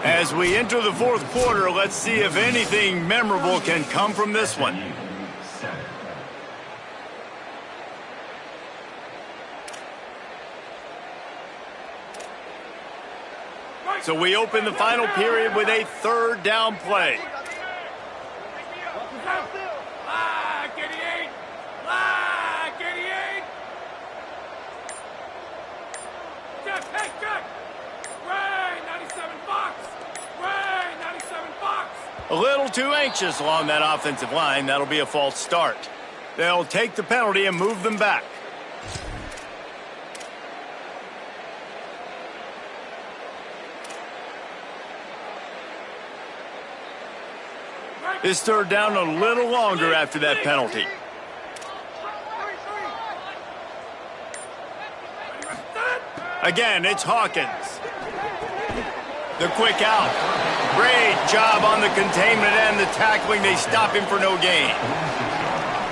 As we enter the 4th quarter, let's see if anything memorable can come from this one. So we open the final period with a 3rd down play. A little too anxious along that offensive line. That'll be a false start. They'll take the penalty and move them back. This 3rd down a little longer after that penalty. Again, it's Hawkins. The quick out. Great job on the containment and the tackling. They stop him for no gain.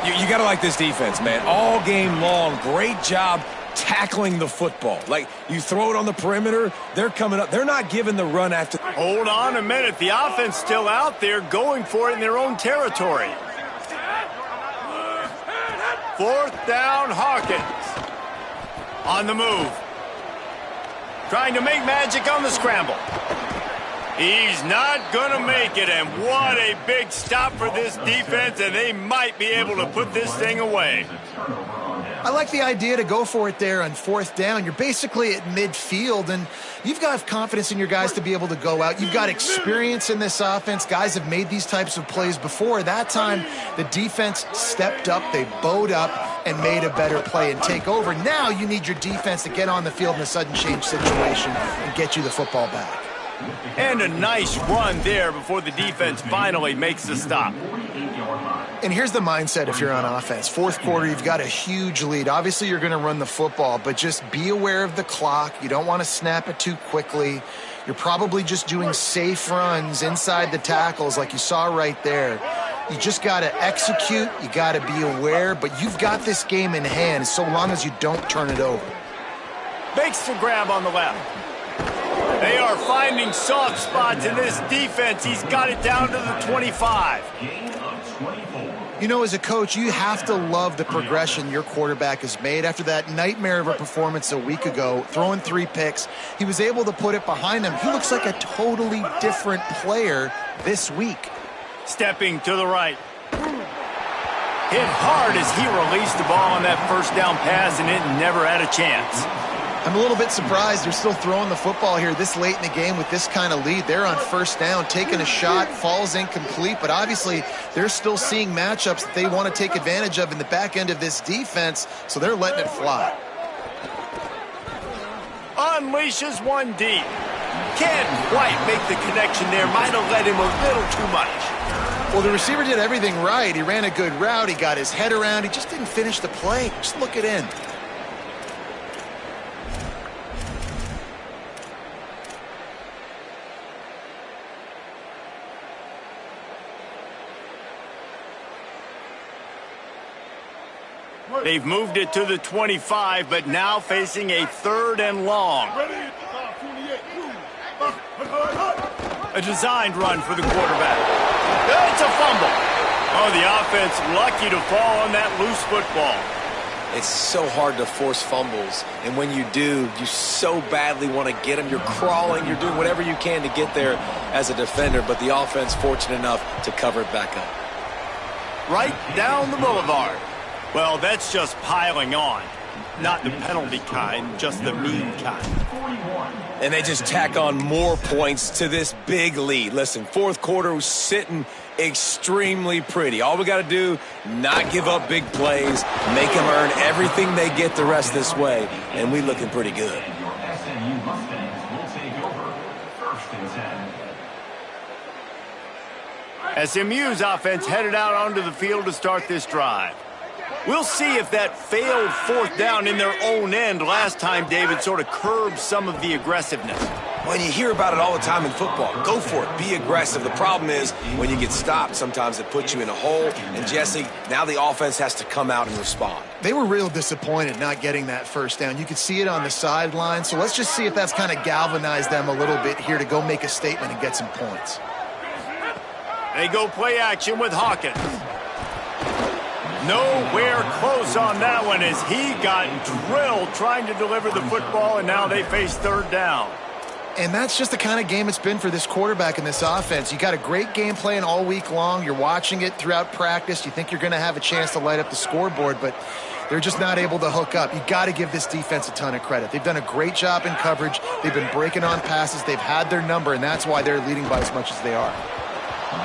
You got to like this defense, man. All game long, great job tackling the football. Like, you throw it on the perimeter, they're coming up. They're not giving the run after. Hold on a minute. The offense still out there going for it in their own territory. 4th down, Hawkins. On the move. Trying to make magic on the scramble. He's not going to make it, and what a big stop for this defense, and they might be able to put this thing away. I like the idea to go for it there on 4th down. You're basically at midfield, and you've got confidence in your guys to be able to go out. You've got experience in this offense. Guys have made these types of plays before. That time, the defense stepped up, they bowed up, and made a better play and take over. Now you need your defense to get on the field in a sudden change situation and get you the football back. And a nice run there before the defense finally makes the stop. 48-yard line. And here's the mindset if you're on offense. Fourth quarter, you've got a huge lead. Obviously, you're going to run the football, but just be aware of the clock. You don't want to snap it too quickly. You're probably just doing safe runs inside the tackles like you saw right there. You just got to execute. You got to be aware, but you've got this game in hand so long as you don't turn it over. Makes the grab on the left. They are finding soft spots in this defense. He's got it down to the 25. You know, as a coach, you have to love the progression your quarterback has made. After that nightmare of a performance a week ago, throwing 3 picks, he was able to put it behind him. He looks like a totally different player this week. Stepping to the right. Hit hard as he released the ball on that first down pass, and it never had a chance. I'm a little bit surprised they're still throwing the football here this late in the game with this kind of lead. They're on first down, taking a shot, falls incomplete, but obviously they're still seeing matchups that they want to take advantage of in the back end of this defense, so they're letting it fly. Unleashes one deep. Can't quite make the connection there. Might have led him a little too much. Well, the receiver did everything right. He ran a good route. He got his head around. He just didn't finish the play. Just look it in. They've moved it to the 25, but now facing a 3rd and long. A designed run for the quarterback. It's a fumble. Oh, the offense lucky to fall on that loose football. It's so hard to force fumbles, and when you do, you so badly want to get them. You're crawling, you're doing whatever you can to get there as a defender, but the offense fortunate enough to cover it back up. Right down the boulevard. Well, that's just piling on. Not the penalty kind, just the mean kind. And they just tack on more points to this big lead. Listen, fourth quarter was sitting extremely pretty. All we got to do, not give up big plays, make them earn everything they get the rest this way, and we looking pretty good. SMU's offense headed out onto the field to start this drive. We'll see if that failed 4th down in their own end last time, David, sort of curbed some of the aggressiveness. When you hear about it all the time in football, go for it. Be aggressive. The problem is when you get stopped, sometimes it puts you in a hole. And, Jesse, now the offense has to come out and respond. They were real disappointed not getting that first down. You could see it on the sideline. So let's just see if that's kind of galvanized them a little bit here to go make a statement and get some points. They go play action with Hawkins. Nowhere close on that one as he got drilled trying to deliver the football, and now they face 3rd down. And that's just the kind of game it's been for this quarterback and this offense. You got a great game plan all week long. You're watching it throughout practice. You think you're going to have a chance to light up the scoreboard, but they're just not able to hook up. You got to give this defense a ton of credit. They've done a great job in coverage. They've been breaking on passes. They've had their number, and that's why they're leading by as much as they are.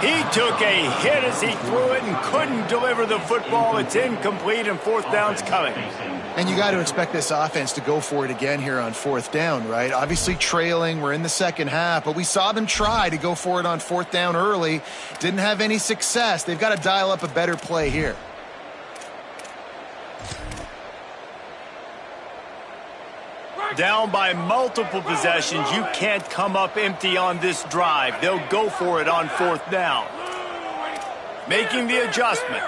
He took a hit as he threw it and couldn't deliver the football. It's incomplete, and 4th down's coming. And you got to expect this offense to go for it again here on 4th down, right? Obviously trailing. We're in the second half, but we saw them try to go for it on 4th down early. Didn't have any success. They've got to dial up a better play here. Down by multiple possessions, you can't come up empty on this drive. They'll go for it on 4th down. Making the adjustment.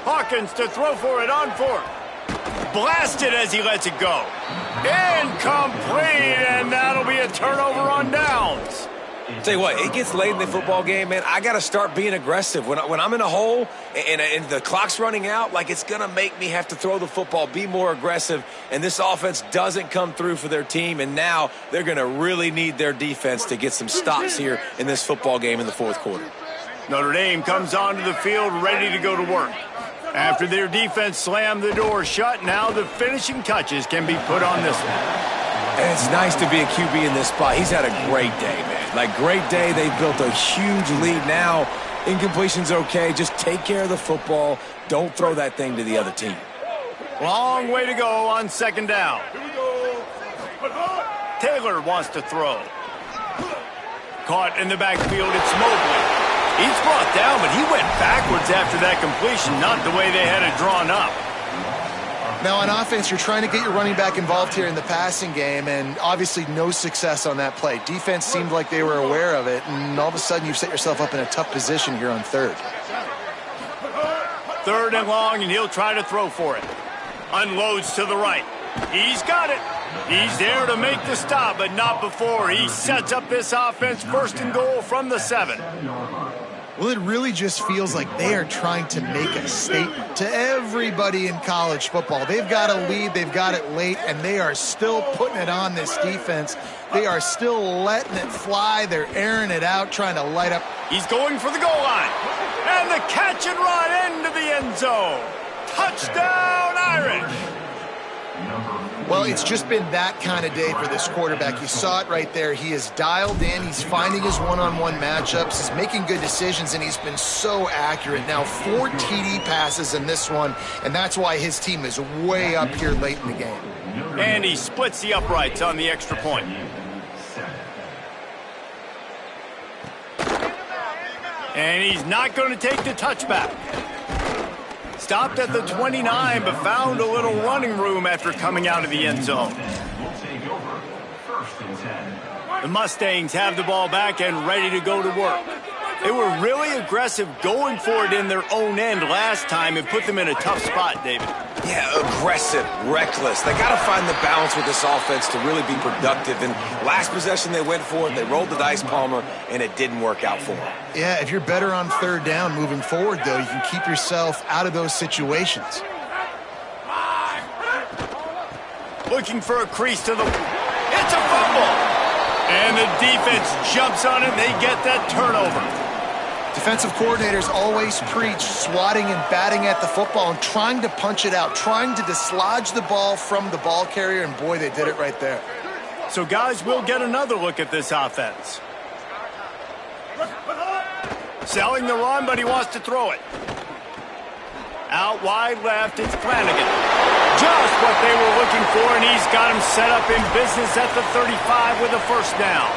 Hawkins to throw for it on 4th. Blasted as he lets it go. Incomplete, and that'll be a turnover on downs. Tell you what, it gets late in the football game, man. I got to start being aggressive. When I'm in a hole and the clock's running out, like it's going to make me have to throw the football, be more aggressive, and this offense doesn't come through for their team, and now they're going to really need their defense to get some stops here in this football game in the 4th quarter. Notre Dame comes onto the field ready to go to work. After their defense slammed the door shut, now the finishing touches can be put on this one. And it's nice to be a QB in this spot. He's had a great day, man. Like, great day. They've built a huge lead now. Incompletion's okay. Just take care of the football. Don't throw that thing to the other team. Long way to go on 2nd down. Taylor wants to throw. Caught in the backfield, it's Mobley. He's brought down, but he went backwards after that completion, not the way they had it drawn up. Now, on offense, you're trying to get your running back involved here in the passing game, and obviously no success on that play. Defense seemed like they were aware of it, and all of a sudden you've set yourself up in a tough position here on third. Third and long, and he'll try to throw for it. Unloads to the right. He's got it. He's there to make the stop, but not before he sets up this offense first and goal from the 7. Well, it really just feels like they are trying to make a statement to everybody in college football. They've got a lead, they've got it late, and they are still putting it on this defense. They are still letting it fly. They're airing it out, trying to light up. He's going for the goal line. And the catch and run into the end zone. Touchdown, Irish. Well, it's just been that kind of day for this quarterback. You saw it right there. He is dialed in. He's finding his one-on-one matchups. He's making good decisions, and he's been so accurate. Now, 4 TD passes in this one, and that's why his team is way up here late in the game. And he splits the uprights on the extra point. And he's not going to take the touchback. Stopped at the 29, but found a little running room after coming out of the end zone. The Mustangs have the ball back and ready to go to work. They were really aggressive going for it in their own end last time and put them in a tough spot, David. Yeah, aggressive, reckless. They got to find the balance with this offense to really be productive. And last possession they went for it, they rolled the dice, Palmer, and it didn't work out for them. Yeah, if you're better on third down moving forward, though, you can keep yourself out of those situations. Looking for a crease to the... It's a fumble! And the defense jumps on it, they get that turnover. Defensive coordinators always preach swatting and batting at the football and trying to punch it out, trying to dislodge the ball from the ball carrier, and boy, they did it right there. So, guys, we'll get another look at this offense. Selling the run, but he wants to throw it. Out wide left, it's Flanagan. Just what they were looking for, and he's got him set up in business at the 35 with a first down.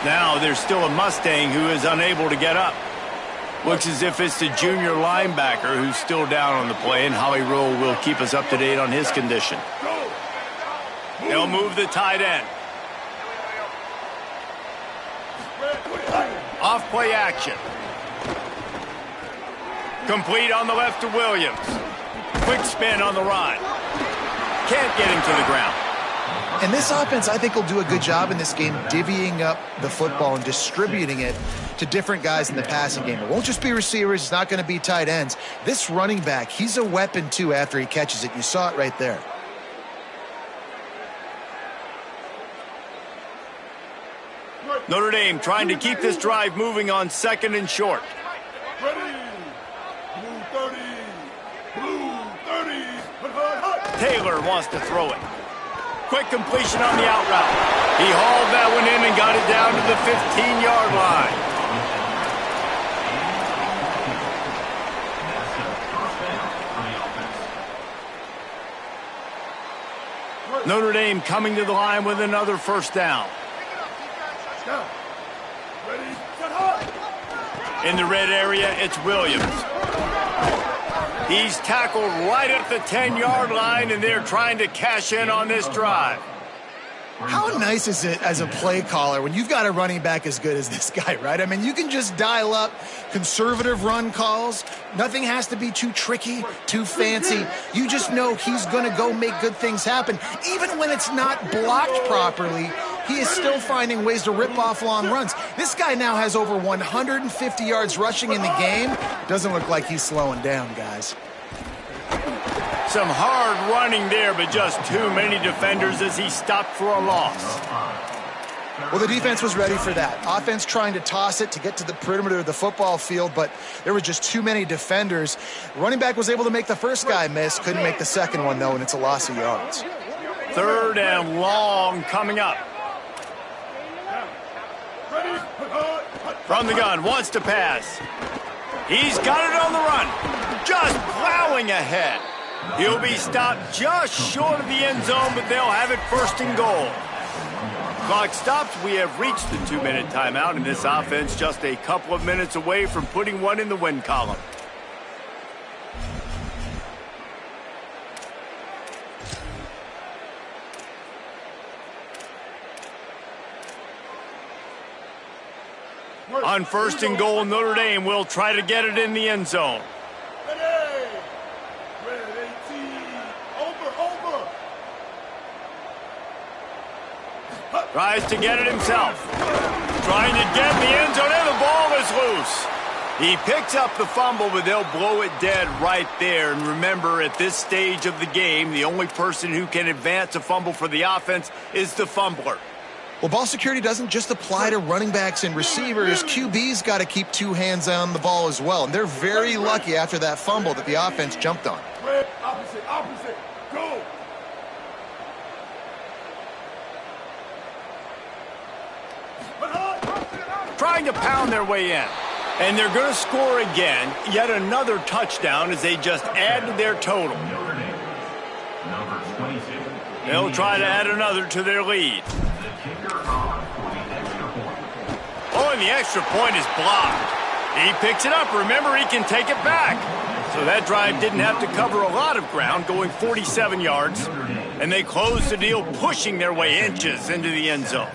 Now there's still a Mustang who is unable to get up. Looks as if it's the junior linebacker who's still down on the play, and Howie Rowe will keep us up to date on his condition. They'll move the tight end. Off play action. Complete on the left to Williams. Quick spin on the run. Can't get him to the ground. And this offense, I think, will do a good job in this game divvying up the football and distributing it to different guys in the passing game. It won't just be receivers. It's not going to be tight ends. This running back, he's a weapon, too, after he catches it. You saw it right there. Notre Dame trying to keep this drive moving on second and short. Taylor wants to throw it. Quick completion on the out route. He hauled that one in and got it down to the 15-yard line. Notre Dame coming to the line with another first down. In the red area, it's Williams. He's tackled right at the 10-yard line, and they're trying to cash in on this drive. How nice is it as a play caller when you've got a running back as good as this guy, right? I mean, you can just dial up conservative run calls. Nothing has to be too tricky, too fancy. You just know he's going to go make good things happen. Even when it's not blocked properly, he is still finding ways to rip off long runs. This guy now has over 150 yards rushing in the game. Doesn't look like he's slowing down, guys. Some hard running there, but just too many defenders as he stopped for a loss. Well, the defense was ready for that. Offense trying to toss it to get to the perimeter of the football field, but there were just too many defenders. Running back was able to make the first guy miss, couldn't make the second one, though, and it's a loss of yards. Third and long coming up. From the gun, wants to pass. He's got it on the run. Just plowing ahead. He'll be stopped just short of the end zone, but they'll have it first and goal. Clock stops. We have reached the 2-minute timeout, and this offense just a couple of minutes away from putting one in the win column. On 1st and goal, Notre Dame will try to get it in the end zone. Tries to get it himself. Trying to get in the end zone, and the ball is loose. He picks up the fumble, but they'll blow it dead right there. And remember, at this stage of the game, the only person who can advance a fumble for the offense is the fumbler. Well, ball security doesn't just apply to running backs and receivers. QB's got to keep two hands on the ball as well. And they're very lucky after that fumble that the offense jumped on. Opposite, go! Trying to pound their way in. And they're going to score again. Yet another touchdown as they just add to their total. They'll try to add another to their lead. Oh, and the extra point is blocked. He picks it up. Remember, he can take it back. So that drive didn't have to cover a lot of ground, going 47 yards. And they close the deal, pushing their way inches into the end zone.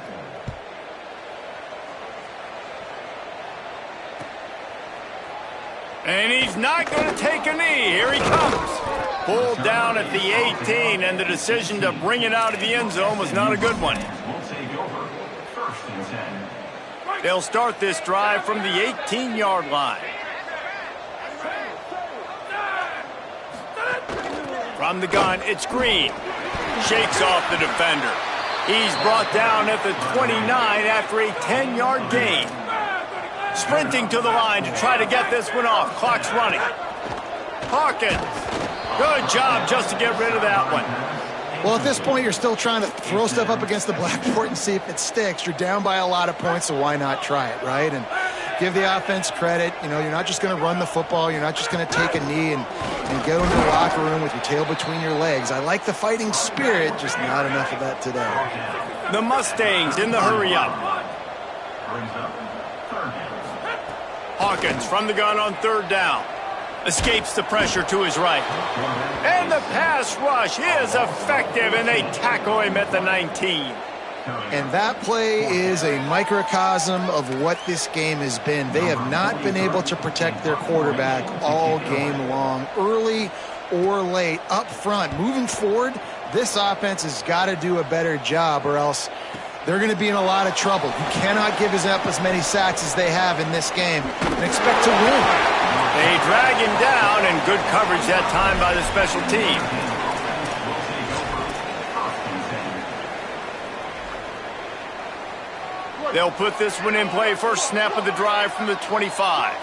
And he's not going to take a knee. Here he comes. Pulled down at the 18, and the decision to bring it out of the end zone was not a good one. They'll start this drive from the 18-yard line. From the gun, it's Green. Shakes off the defender. He's brought down at the 29 after a 10-yard gain. Sprinting to the line to try to get this one off. Clock's running. Hawkins. Good job just to get rid of that one. Well, at this point, you're still trying to throw stuff up against the blackboard and see if it sticks. You're down by a lot of points, so why not try it, right? And give the offense credit. You know, you're not just going to run the football. You're not just going to take a knee and go into the locker room with your tail between your legs. I like the fighting spirit, just not enough of that today. The Mustangs in the hurry-up. Hawkins from the gun on 3rd down. Escapes the pressure to his right. And the pass rush is effective, and they tackle him at the 19. And that play is a microcosm of what this game has been. They have not been able to protect their quarterback all game long, early or late, up front. Moving forward, this offense has got to do a better job, or else they're going to be in a lot of trouble. You cannot give up as many sacks as they have in this game and expect to win. They drag him down, and good coverage that time by the special team. They'll put this one in play. First snap of the drive from the 25.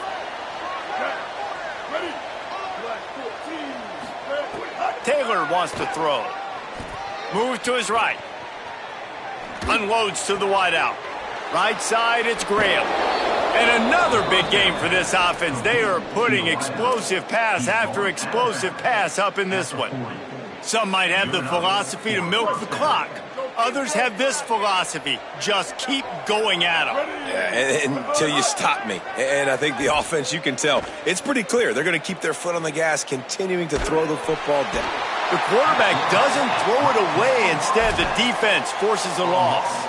Taylor wants to throw. Moves to his right. Unloads to the wideout. Right side, it's Graham. And another big game for this offense. They are putting explosive pass after explosive pass up in this one. Some might have the philosophy to milk the clock. Others have this philosophy. Just keep going at them. Yeah, until you stop me. And I think the offense, you can tell, it's pretty clear. They're going to keep their foot on the gas, continuing to throw the football down. The quarterback doesn't throw it away. Instead, the defense forces a loss.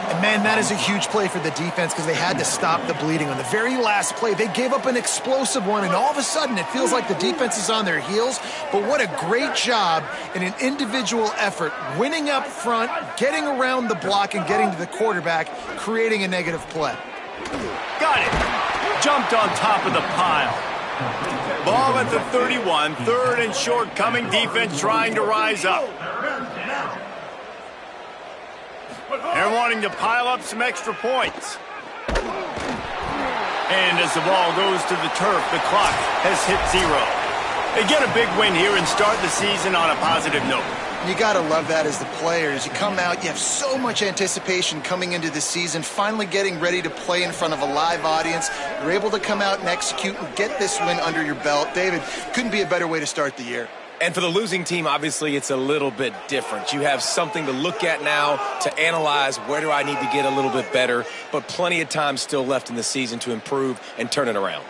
And, man, that is a huge play for the defense because they had to stop the bleeding. On the very last play, they gave up an explosive one, and all of a sudden it feels like the defense is on their heels. But what a great job in an individual effort, winning up front, getting around the block, and getting to the quarterback, creating a negative play. Got it. Jumped on top of the pile. Ball at the 31, 3rd and short coming. Defense trying to rise up. They're wanting to pile up some extra points. And as the ball goes to the turf, the clock has hit 0. They get a big win here and start the season on a positive note. You got to love that as the players. You come out, you have so much anticipation coming into the season, finally getting ready to play in front of a live audience. You're able to come out and execute and get this win under your belt. David, couldn't be a better way to start the year. And for the losing team, obviously, it's a little bit different. You have something to look at now to analyze where do I need to get a little bit better, but plenty of time still left in the season to improve and turn it around.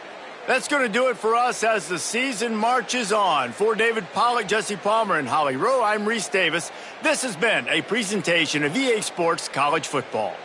That's going to do it for us as the season marches on. For David Pollack, Jesse Palmer, and Holly Rowe, I'm Reese Davis. This has been a presentation of EA Sports College Football.